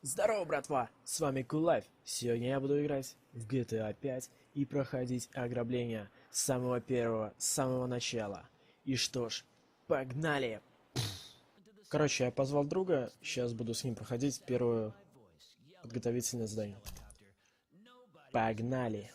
Здорово, братва! С вами Кулайф. Сегодня я буду играть в GTA 5 и проходить ограбление с самого первого, с самого начала. И что ж, погнали! Короче, я позвал друга, сейчас буду с ним проходить первое подготовительное задание. Погнали!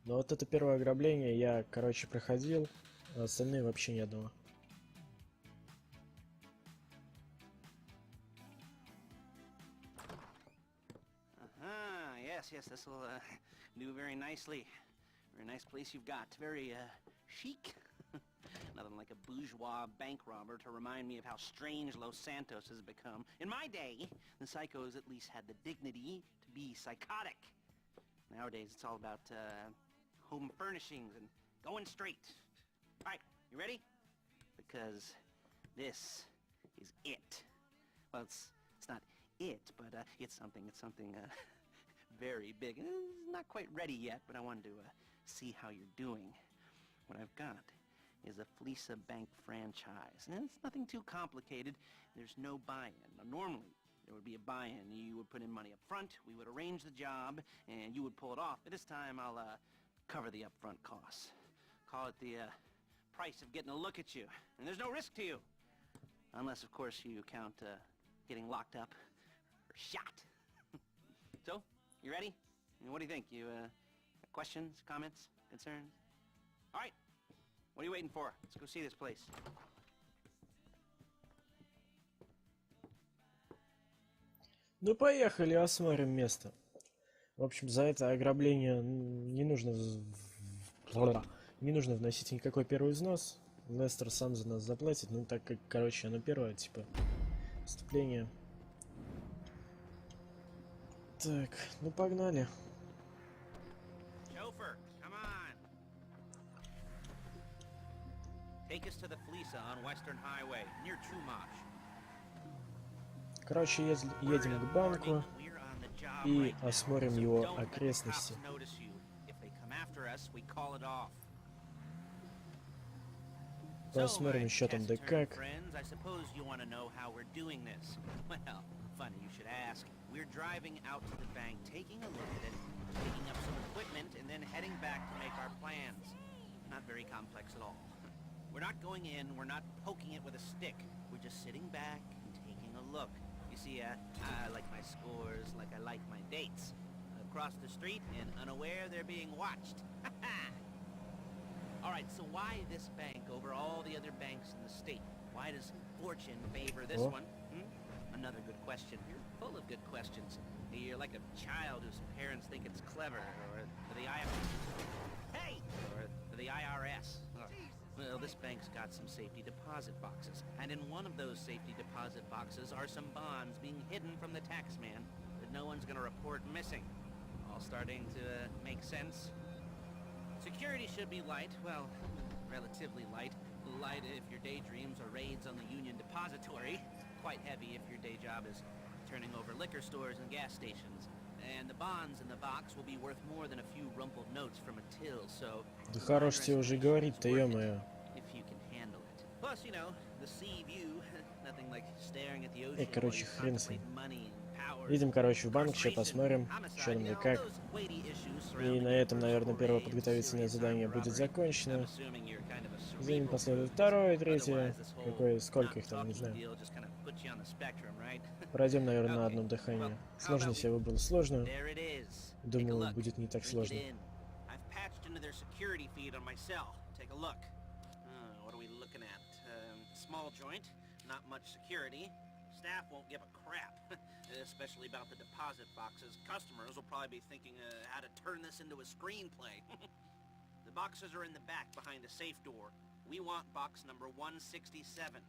Но вот это первое ограбление я, короче, проходил, а остальные вообще ни одного. Yes, this will do very nicely. Very nice place you've got. Very chic. Nothing like a bourgeois bank robber to remind me of how strange Los Santos has become. In my day, the psychos at least had the dignity to be psychotic. Nowadays, it's all about home furnishings and going straight. All right, you ready? Because this is it. Well, it's not it, but it's something very big. It's not quite ready yet, but I wanted to see how you're doing. What I've got is a Fleesa Bank franchise, and it's nothing too complicated. There's no buy-in. Now, normally, there would be a buy-in. You would put in money up front, we would arrange the job, and you would pull it off. But this time, I'll cover the upfront costs. Call it the price of getting a look at you. And there's no risk to you. Unless, of course, you count getting locked up or shot. So, you ready? What do you think? You questions, comments, concerns? All right. What are you waiting for? Let's go see this place. Ну поехали, осмотрим место. В общем, за это ограбление не нужно вносить никакой первый взнос. Лестер сам за нас заплатит, ну так как, короче, оно первое, типа, вступление. Так, ну погнали. Chauffeur, come on. Take us to the Fleesa on Western Highway, near Chumash. Короче, едем к банку и осмотрим его окрестности. Посмотрим еще там да как. Funny you should ask. We're driving out to the bank, taking a look at it, picking up some equipment, and then heading back to make our plans. Not very complex at all. We're not going in, we're not poking it with a stick. We're just sitting back and taking a look. You see, I like my scores like I like my dates. Across the street and unaware they're being watched. Alright, so why this bank over all the other banks in the state? Why does fortune favor this one? Another good question. You're full of good questions. You're like a child whose parents think it's clever, or the IRS. Well, this bank's got some safety deposit boxes, and in one of those safety deposit boxes are some bonds being hidden from the tax man that no one's gonna report missing. All starting to make sense. Security should be light, well, relatively light. Light if your daydreams are raids on the Union Depository. Quite heavy if your day job is turning over liquor stores and gas stations. And the bonds in the box will be worth more than a few rumpled notes from a till, so... Да хорош тебе уже говорить-то, ё-моё. If you can handle it. Plus, you know, the sea view, nothing like staring at the ocean. Короче, хрен с ним. Идем, короче, в банк, сейчас посмотрим, что там да как. И на этом, наверное, первое подготовительное задание будет закончено. За ним последует второе, третье. Сколько их там, не знаю. Пройдем, наверное, на одном дыхании. Сложность я выбрал сложную. Думаю, будет не так сложно. Staff won't give a crap, especially about the deposit boxes. Customers will probably be thinking how to turn this into a screenplay. The boxes are in the back behind a safe door. We want box number 167.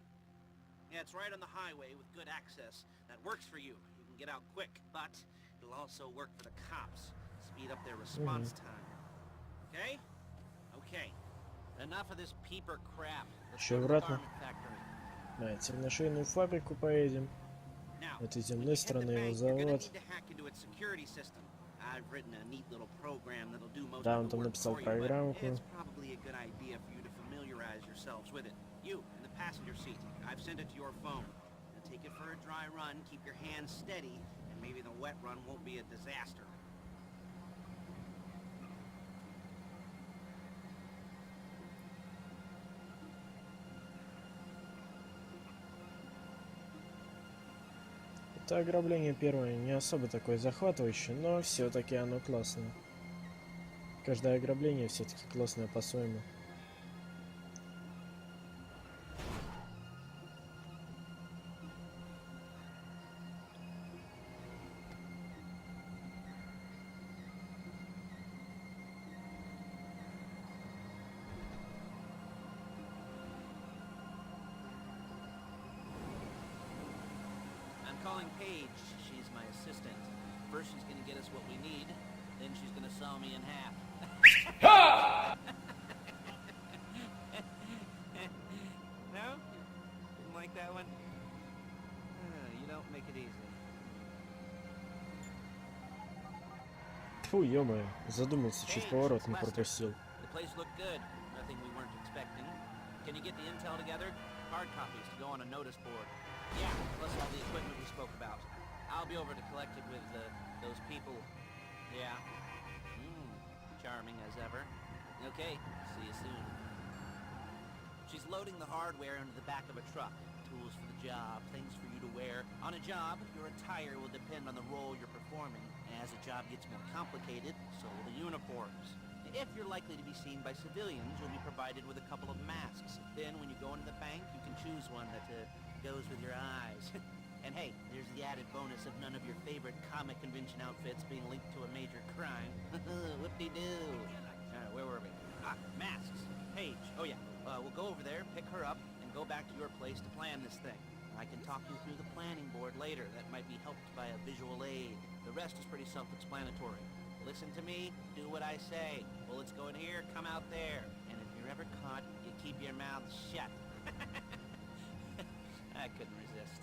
Yeah, it's right on the highway with good access. That works for you. You can get out quick, but it'll also work for the cops. Speed up their response time. Okay? Okay. Enough of this peeper crap. Еще обратно. Теперь на швейную фабрику поедем. Вот с темной стороны его завод. I've written a neat little program that'll do most Да, of он the там work написал for you, but программку. it's probably a good idea for you to familiarize yourselves with it. You, in the passenger seat, I've sent it to your phone. Now take it for a dry run, keep your hands steady, and maybe the wet run won't be a disaster. Это ограбление первое не особо такое захватывающее, но все-таки оно классное. Каждое ограбление все-таки классное по-своему. Calling Paige. She's my assistant. First she's gonna get us what we need, then she's gonna saw me in half. No? Didn't like that one? You don't make it easy. Фу, ё-моё, задумался, чуть поворот не пропустил. The place looked good. Nothing we weren't expecting. Can you get the intel together? Hard copies to go on a notice board. Yeah, plus all the equipment we spoke about. I'll be over to collect it with those people. Yeah. Charming as ever. Okay, see you soon. She's loading the hardware into the back of a truck. Tools for the job, things for you to wear. On a job, your attire will depend on the role you're performing. As the job gets more complicated, so will the uniforms. If you're likely to be seen by civilians, you'll be provided with a couple of masks. Then when you go into the bank, you can choose one that goes with your eyes. And hey, there's the added bonus of none of your favorite comic convention outfits being linked to a major crime. Whoop-de-doo. Where were we? Masks. Paige. Oh yeah. We'll go over there, pick her up, and go back to your place to plan this thing. I can talk you through the planning board later. That might be helped by a visual aid. The rest is pretty self-explanatory. Listen to me, do what I say. Bullets go in here, come out there. And if you're ever caught, you keep your mouth shut. I couldn't resist.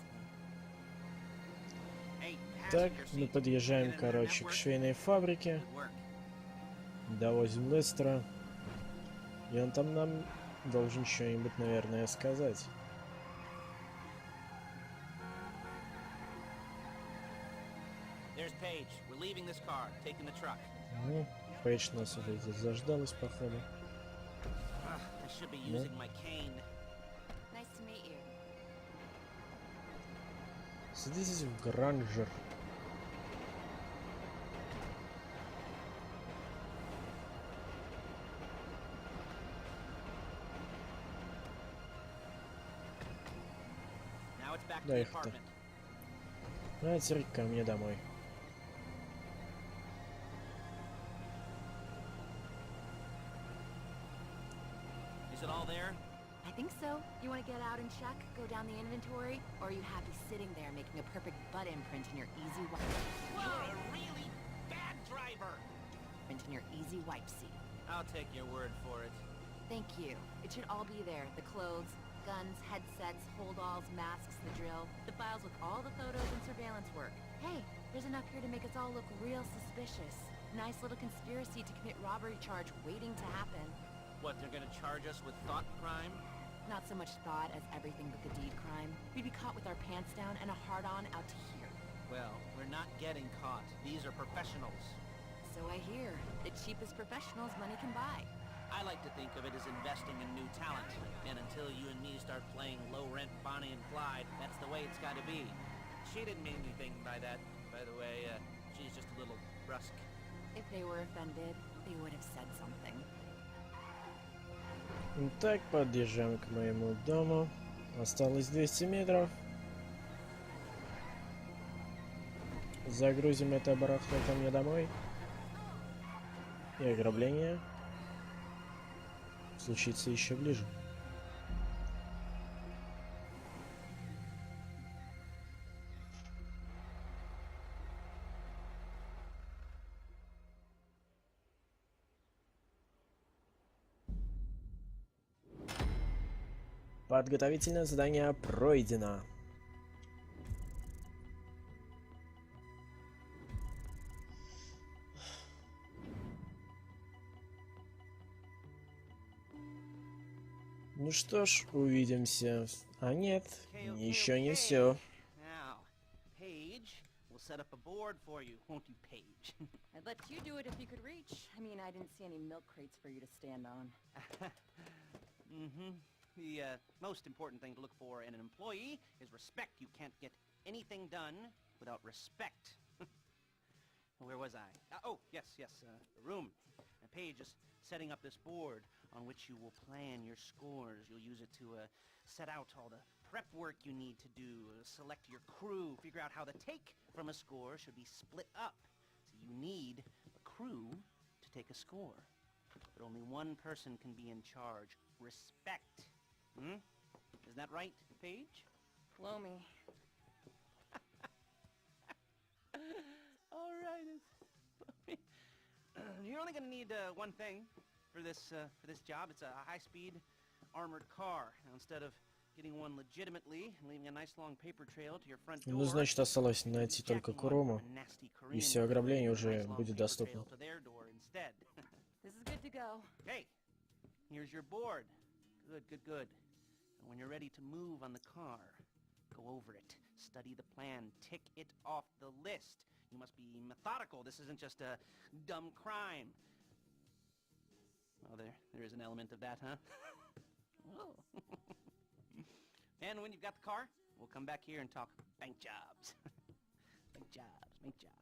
Так, мы подъезжаем, короче, к швейной фабрике. Довозим Лестера. И он там нам должен что-нибудь, наверное, сказать. Ну, Пейдж нас уже здесь заждалась, походу. Ну. Садитесь в Гранжер. Да их-то. А теперь ко мне домой. Is it all there? I think so. You want to get out and check? Go down the inventory? Or are you happy sitting there making a perfect butt imprint in your easy wipe? You're a really bad driver! Print in your easy wipe seat. I'll take your word for it. Thank you. It should all be there. The clothes, guns, headsets, hold-alls, masks, the drill. The files with all the photos and surveillance work. Hey, there's enough here to make us all look real suspicious. Nice little conspiracy to commit robbery charge waiting to happen. What, they're gonna charge us with thought crime? Not so much thought as everything but the deed crime. We'd be caught with our pants down and a hard-on out to here. Well, we're not getting caught. These are professionals. So I hear. The cheapest professionals money can buy. I like to think of it as investing in new talent. And until you and me start playing low-rent Bonnie and Clyde, that's the way it's gotta be. She didn't mean anything by that, by the way. She's just a little brusque. If they were offended, they would have said something. Так, подъезжаем к моему дому. Осталось 200 метров. Загрузим это барахло ко мне домой. И ограбление случится еще ближе. Подготовительное задание пройдено. Ну что ж, увидимся. А нет, Okay, okay, еще не okay. все. Now, Paige will set up a board for you, won't you, Paige? I'd let you do it if you could reach. I mean, I didn't see any milk crates for you to stand on. Mm-hmm. The most important thing to look for in an employee is respect. You can't get anything done without respect. Where was I? Oh, yes, the room. And Paige is setting up this board on which you will plan your scores. You'll use it to set out all the prep work you need to do, select your crew, figure out how the take from a score should be split up. So you need a crew to take a score. But only one person can be in charge. Respect. Hmm? Isn't that right, Paige? Blow me. All right. You're only gonna need one thing for this job. It's a high-speed armored car. Now, instead of getting one legitimately and leaving a nice long paper trail to your front door, Ну, значит, осталось найти только Курому, и все ограбление уже будет доступно. This is good to go. Okay, here's your board. Good. And when you're ready to move on the car, go over it, study the plan, tick it off the list. You must be methodical. This isn't just a dumb crime. Oh, there is an element of that, huh? Whoa. And when you've got the car, we'll come back here and talk bank jobs. Bank jobs.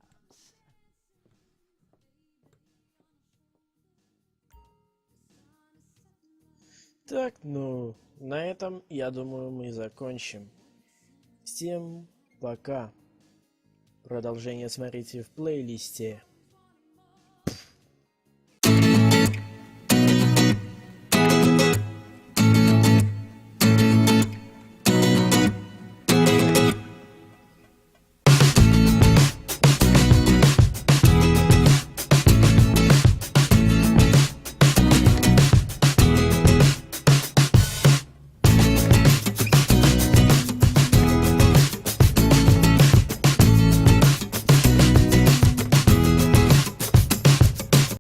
Так, ну, на этом, я думаю, мы закончим. Всем пока. Продолжение смотрите в плейлисте.